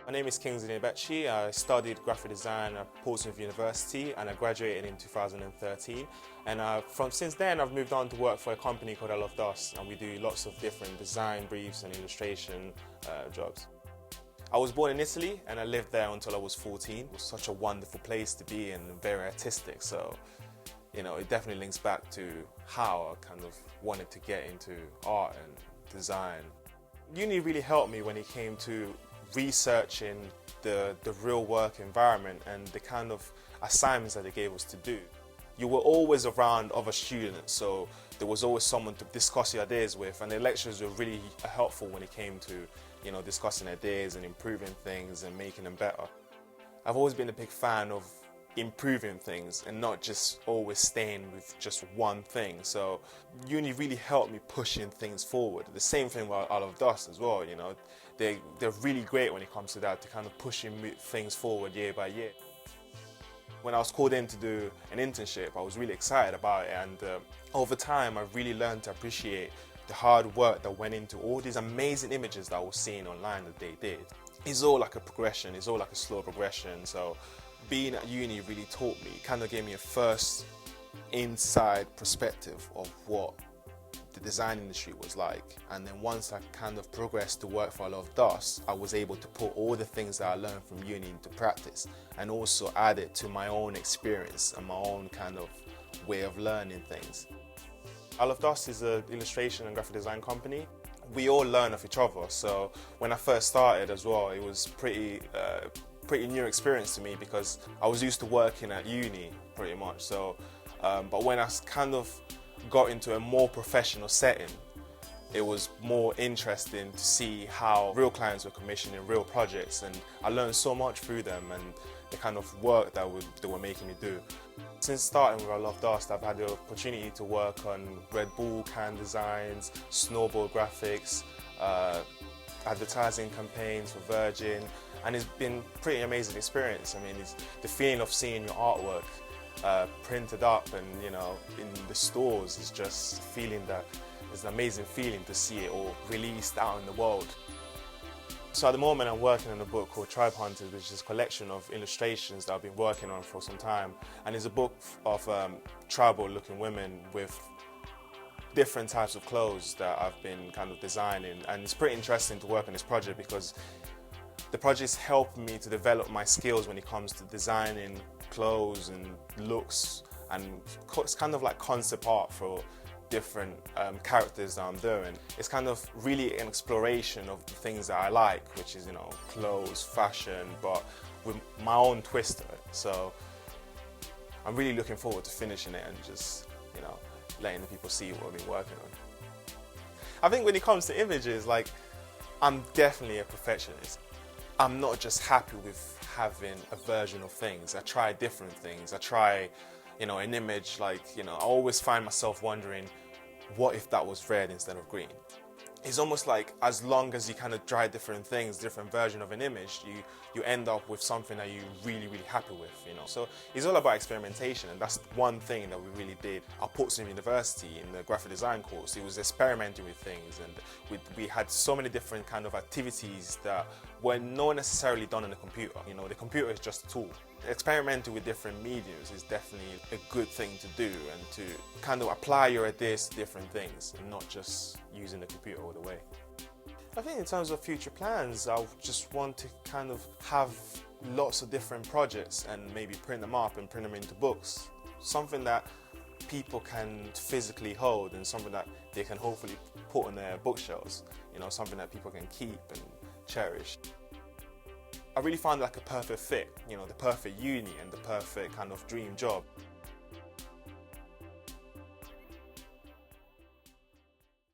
My name is Kingsley Nebechi. I studied graphic design at Portsmouth University and I graduated in 2013. And since then I've moved on to work for a company called I Love Dust, and we do lots of different design briefs and illustration jobs. I was born in Italy and I lived there until I was 14. It was such a wonderful place to be and very artistic, so it definitely links back to how I kind of wanted to get into art and design. Uni really helped me when it came to researching the real work environment and the kind of assignments that they gave us to do. You were always around other students, so there was always someone to discuss your ideas with, and the lectures were really helpful when it came to discussing ideas and improving things and making them better. I've always been a big fan of improving things and not just always staying with just one thing. So uni really helped me pushing things forward. The same thing with I Love Dust as well, They're really great when it comes to that, to kind of pushing things forward year by year. When I was called in to do an internship, I was really excited about it, and over time I really learned to appreciate the hard work that went into all these amazing images that I was seeing online that they did. It's all like a progression, it's all like a slow progression. So being at uni really taught me, kind of gave me a first inside perspective of what the design industry was like. And then once I kind of progressed to work for I Love Dust, I was able to put all the things that I learned from uni into practice and also add it to my own experience and my own kind of way of learning things. I Love Dust is an illustration and graphic design company. We all learn of each other, so when I first started as well, it was pretty new experience to me because I was used to working at uni pretty much. So, but when I kind of got into a more professional setting, it was more interesting to see how real clients were commissioning real projects, and I learned so much through them and the kind of work that they were making me do. Since starting with I Love Dust, I've had the opportunity to work on Red Bull can designs, snowboard graphics, advertising campaigns for Virgin, and it's been a pretty amazing experience. I mean, it's the feeling of seeing your artwork printed up and in the stores is just feeling that it's an amazing feeling to see it all released out in the world. So at the moment I'm working on a book called Tribe Hunters, which is a collection of illustrations that I've been working on for some time, and it's a book of tribal looking women with different types of clothes that I've been kind of designing, and it's pretty interesting to work on this project because the project's helped me to develop my skills when it comes to designing clothes and looks, and it's kind of like concept art for different characters that I'm doing. It's kind of really an exploration of the things that I like, which is clothes, fashion, but with my own twist to it. So I'm really looking forward to finishing it and just letting the people see what I've been working on. I think when it comes to images, I'm definitely a perfectionist. I'm not just happy with having a version of things. I try different things. I try, an image I always find myself wondering, what if that was red instead of green? It's almost like as long as you kind of try different things, different version of an image, you end up with something that you're really, really happy with, So it's all about experimentation, and that's one thing that we really did at Portsmouth University in the graphic design course. It was experimenting with things, and we had so many different kind of activities that were not necessarily done on the computer. The computer is just a tool. Experimenting with different mediums is definitely a good thing to do, and to kind of apply your ideas to different things and not just using the computer all the way. I think in terms of future plans, I just want to kind of have lots of different projects and maybe print them up and print them into books. Something that people can physically hold and something that they can hopefully put on their bookshelves, something that people can keep and cherish. I really found like a perfect fit, the perfect uni and the perfect kind of dream job.